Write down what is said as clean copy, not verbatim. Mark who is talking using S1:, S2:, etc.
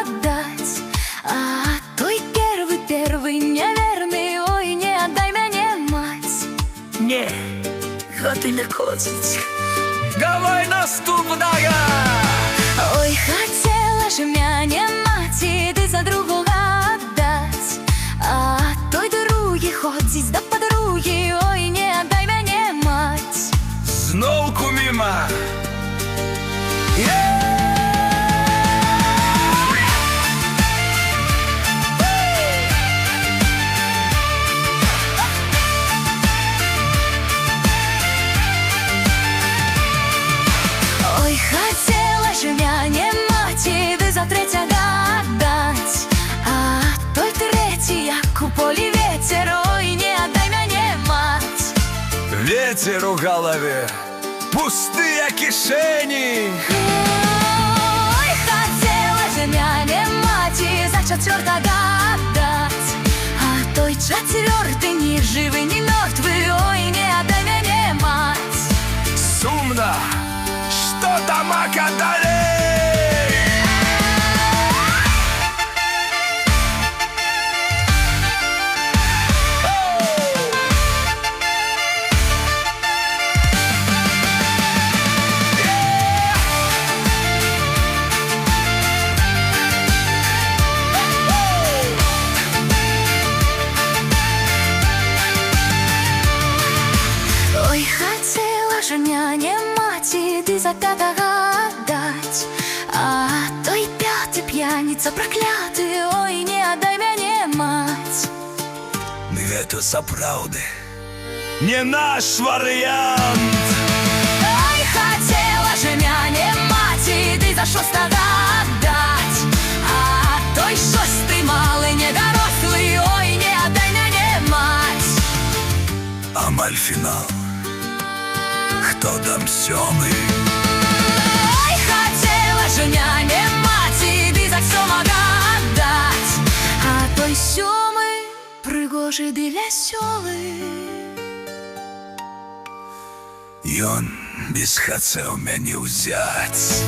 S1: гадать. А той первый неверный, ой, не отдай мне, мать.
S2: Nie, готи не козить. Давай наступного!
S1: Ой, хотела же меня мать, иди за другого отдать. А той другий ходить до подруги, ой, не отдай мне, мать.
S2: Знов куміма!
S1: Ой, хотела же меня мать, иди за третього отдать. А той третій, як у полі ветер, ой, не отдай мне, мать.
S2: Ветер у голове, пустые кишени.
S1: Ой, хотела же меня мать, и за четвертого отдать. А той четвертый ни живый, ни мертвый, ой, не отдай мне, мать.
S2: Сумно, что там окадали?
S1: Ой, хотела же меня мать, иди за пятого отдать. А той пятый пьяница проклятый, ой, не отдай мне, мать.
S2: Это заправды не наш вариант.
S1: Ой, хотела же меня мать, иди за шостого отдать. А той шостий малий недорослий, ой, не отдай мне, мать.
S2: Амаль-финал. Кто там сьомий?
S1: Ой, хотела же меня мать, иди за сьомого отдать. А той сьомий пригожий ды веселий.
S2: Ён без хацеў мяне ўзяць.